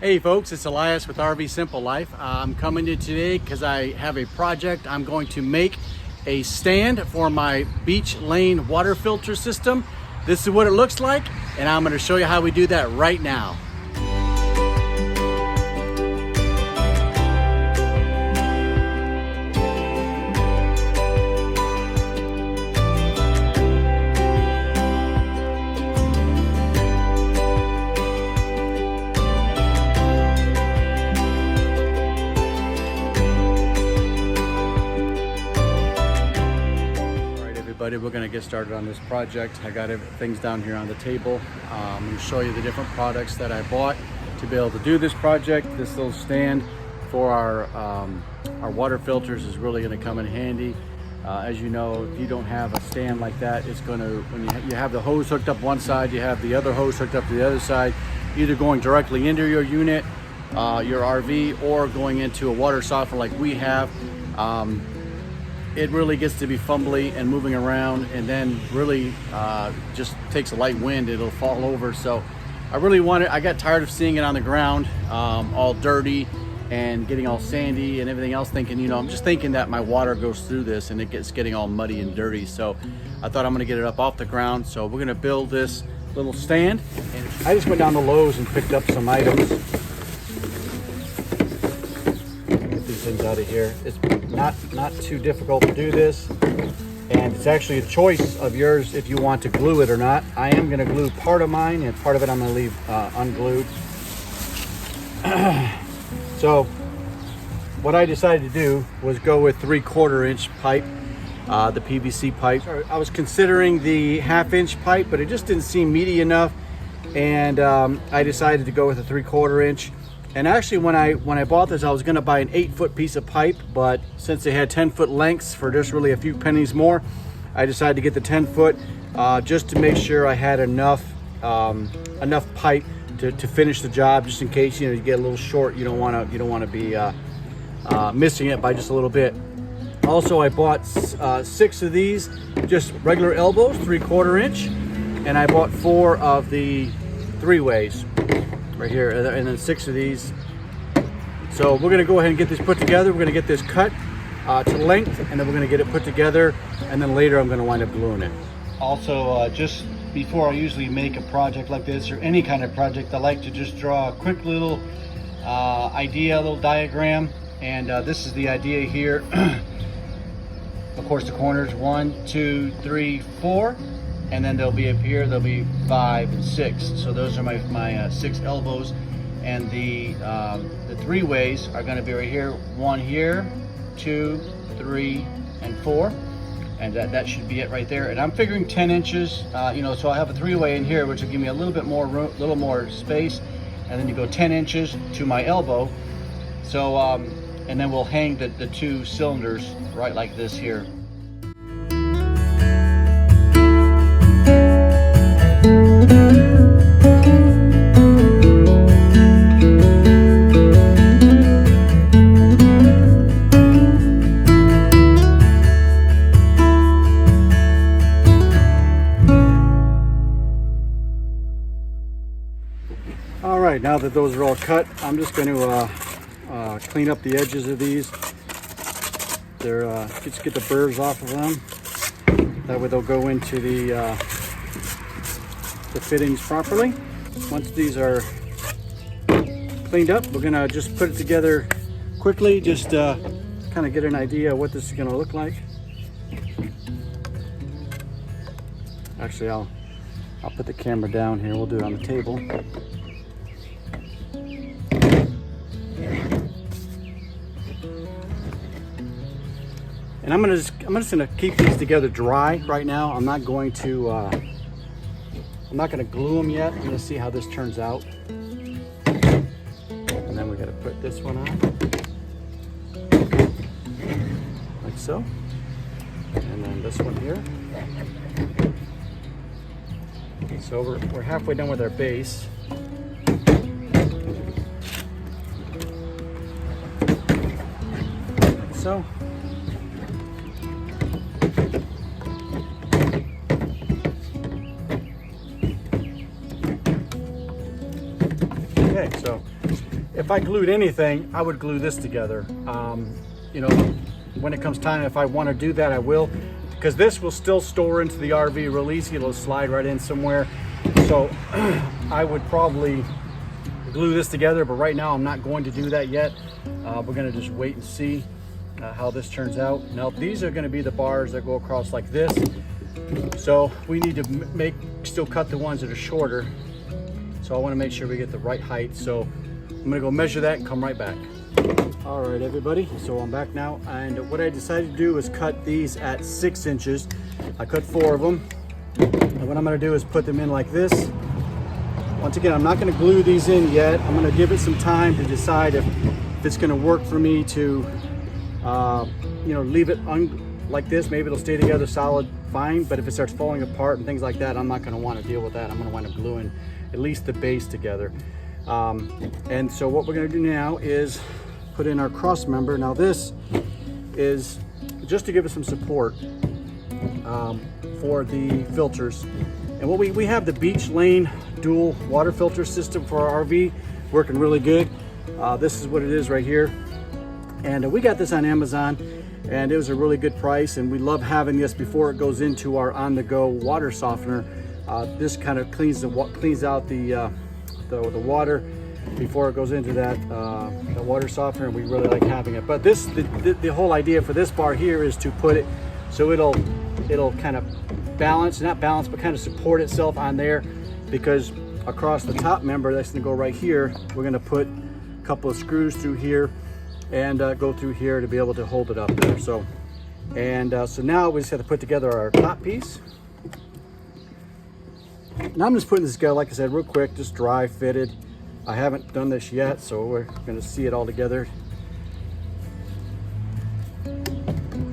Hey folks, it's Elias with RV Simple Life. I'm coming to you today because I have a project. I'm going to make a stand for my Beech lane water filter system. This is what it looks like, and I'm going to show you how we do that right now. We're going to get started on this project. I got things down here on the table. I'm going to show you the different products that I bought to be able to do this project. This little stand for our water filters is really going to come in handy. As you know, if you don't have a stand like that, it's going to, when you have the hose hooked up one side, you have the other hose hooked up to the other side, either going directly into your unit, your RV, or going into a water softener like we have. It really gets to be fumbly and moving around, and then really just takes a light wind, it'll fall over. So I got tired of seeing it on the ground all dirty and getting all sandy and everything else, thinking, I'm just thinking that my water goes through this and it gets getting all muddy and dirty. So I thought I'm gonna get it up off the ground. So we're gonna build this little stand. And I just went down to Lowe's and picked up some items. Get these things out of here. It's not too difficult to do this, and it's actually a choice of yours if you want to glue it or not. I am going to glue part of mine, and part of it I'm going to leave unglued. So what I decided to do was go with 3/4 inch pipe, the PVC pipe. I was considering the 1/2 inch pipe, but it just didn't seem meaty enough, and I decided to go with a 3/4 inch. And actually, when I bought this, I was going to buy an 8-foot piece of pipe, but since they had 10-foot lengths for just really a few pennies more, I decided to get the 10-foot just to make sure I had enough pipe to finish the job, just in case you get a little short. You don't want to be missing it by just a little bit. Also, I bought 6 of these, just regular elbows, 3/4 inch, and I bought 4 of the 3-ways. Right here, and then 6 of these. So we're gonna go ahead and get this put together. We're gonna get this cut to length, and then we're gonna get it put together, and then later I'm gonna wind up gluing it. Also, just before I usually make a project like this, or any kind of project, I like to just draw a quick little idea, a little diagram, and this is the idea here. Of course, the corners 1, 2, 3, 4. And then they'll be up here, there'll be 5 and 6. So those are my 6 elbows. And the 3-ways are gonna be right here. 1 here, 2, 3, and 4. And that should be it right there. And I'm figuring 10 inches, so I'll have a 3-way in here, which will give me a little bit more room, little more space. And then you go 10 inches to my elbow. So, and then we'll hang the 2 cylinders right like this here. All right, now that those are all cut, I'm just going to clean up the edges of these. Just get the burrs off of them. That way they'll go into the fittings properly. Once these are cleaned up, we're going to just put it together quickly, just kind of get an idea of what this is going to look like. Actually, I'll put the camera down here. We'll do it on the table. And I'm just gonna keep these together dry right now. I'm not going to glue them yet. I'm gonna see how this turns out. And then we gotta put this one on, like so. And then this one here. So we're halfway done with our base. Like so. Okay, so if I glued anything, I would glue this together. You know, when it comes time, if I want to do that, I will, because this will still store into the RV real easy. It'll slide right in somewhere. So I would probably glue this together, but right now I'm not going to do that yet. We're going to just wait and see how this turns out. Now these are going to be the bars that go across like this, so we need to still cut the ones that are shorter. So I want to make sure we get the right height, so I'm going to go measure that and come right back. All right, everybody, so I'm back now, and what I decided to do is cut these at 6 inches. I cut 4 of them, and what I'm going to do is put them in like this. Once again, I'm not going to glue these in yet. I'm going to give it some time to decide if it's going to work for me to you know, leave it like this. Maybe it'll stay together solid fine, but if it starts falling apart and things like that, I'm not going to want to deal with that. I'm going to wind up gluing at least the base together. And so what we're going to do now is put in our cross member. Now this is just to give us some support for the filters. And what we have the Beech lane dual water filter system for our RV, working really good. This is what it is right here. And we got this on Amazon, and it was a really good price, and we love having this before it goes into our on-the-go water softener. This kind of cleans out the water before it goes into that the water softener, and we really like having it. But this the whole idea for this bar here is to put it so it'll kind of balance, not balance, but kind of support itself on there, because across the top member that's going to go right here, we're going to put a couple of screws through here and go through here to be able to hold it up there. So now we just have to put together our top piece. Now I'm just putting this together, like I said, real quick, just dry fitted. I haven't done this yet, so we're going to see it all together.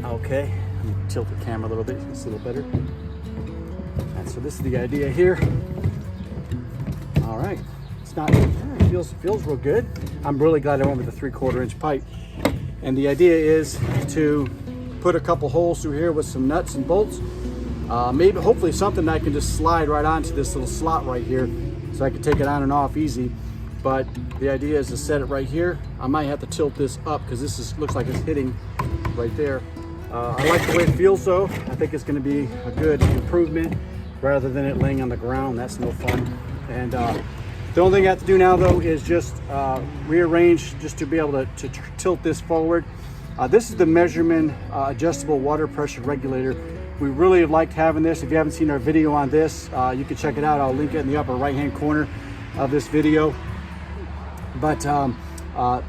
Okay, let me tilt the camera a little bit so it's a little better. And so this is the idea here. All right, it's not, it feels real good. I'm really glad I went with the 3/4 inch pipe. And the idea is to put a couple holes through here with some nuts and bolts. Maybe, hopefully something that I can just slide right onto this little slot right here, so I can take it on and off easy. But the idea is to set it right here. I might have to tilt this up because this looks like it's hitting right there. I like the way it feels though. I think it's going to be a good improvement rather than it laying on the ground. That's no fun. And the only thing I have to do now though is just rearrange just to be able to tilt this forward. This is the Measurement adjustable water pressure regulator. We really liked having this. If you haven't seen our video on this, you can check it out. I'll link it in the upper right hand corner of this video. But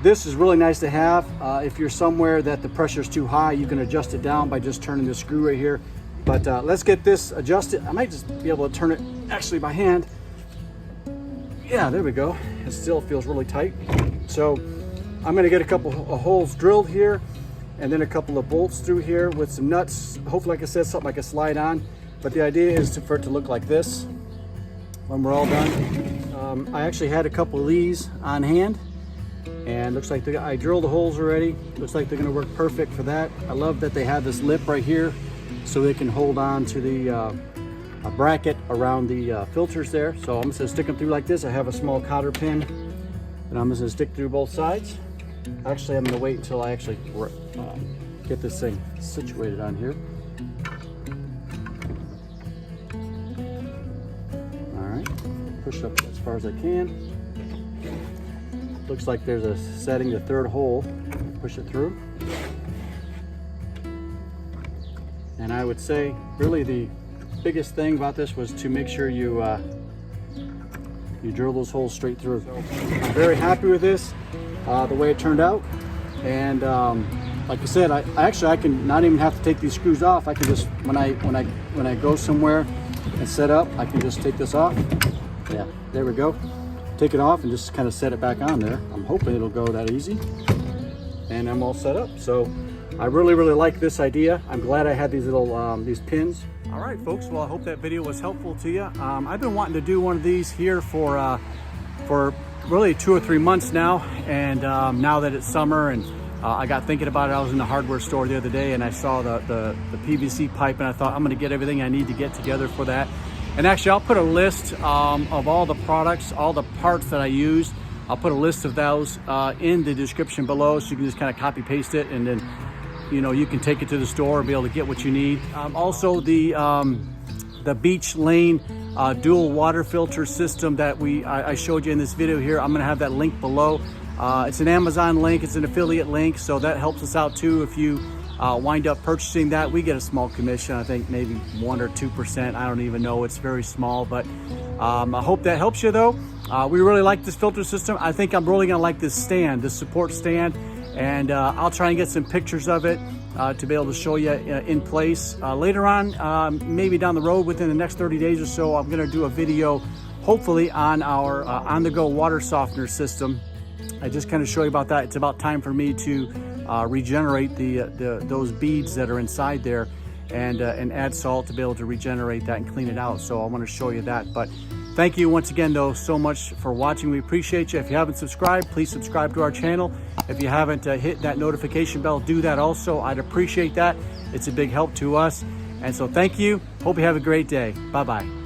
this is really nice to have. If you're somewhere that the pressure is too high, you can adjust it down by just turning the screw right here. But let's get this adjusted. I might just be able to turn it actually by hand. Yeah, there we go. It still feels really tight. So I'm going to get a couple of holes drilled here, and then a couple of bolts through here with some nuts. Hopefully, like I said, something I can slide on. But the idea is for it to look like this when we're all done. I actually had a couple of these on hand, and looks like I drilled the holes already. Looks like they're going to work perfect for that. I love that they have this lip right here so they can hold on to the a bracket around the filters there. So I'm just going to stick them through like this. I have a small cotter pin, and I'm just going to stick through both sides. Actually, I'm going to wait until I actually get this thing situated on here. All right, push up as far as I can. Looks like there's a setting, the third hole. Push it through. And I would say really the biggest thing about this was to make sure you drill those holes straight through. So I'm very happy with this, the way it turned out. And like I said, I can not even have to take these screws off. I can just, when I go somewhere and set up, I can just take this off. Yeah, there we go. Take it off and just kind of set it back on there. I'm hoping it'll go that easy. And I'm all set up. So I really like this idea. I'm glad I had these little these pins. All right, folks. Well, I hope that video was helpful to you. I've been wanting to do one of these here for really 2 or 3 months now. And now that it's summer, and I got thinking about it. I was in the hardware store the other day and I saw the PVC pipe, and I thought I'm going to get everything I need to get together for that. And actually, I'll put a list of all the products, all the parts that I used I'll put a list of those in the description below, so you can just kind of copy paste it, and then you can take it to the store and be able to get what you need. Also the Beech Lane dual water filter system that I showed you in this video here, I'm gonna have that link below. It's an Amazon link, it's an affiliate link, so that helps us out too. If you wind up purchasing that, we get a small commission, I think maybe 1 or 2%, I don't even know, it's very small, but I hope that helps you though. We really like this filter system. I think I'm really gonna like this stand, this support stand, and I'll try and get some pictures of it to be able to show you in place. Later on, maybe down the road within the next 30 days or so, I'm gonna do a video hopefully on our on-the-go water softener system. I just kind of show you about that. It's about time for me to regenerate those beads that are inside there, and add salt to be able to regenerate that and clean it out. So I want to show you that. But thank you once again though so much for watching. We appreciate you. If you haven't subscribed, please subscribe to our channel. If you haven't hit that notification bell, do that also. I'd appreciate that. It's a big help to us. And so thank you. Hope you have a great day. Bye-bye.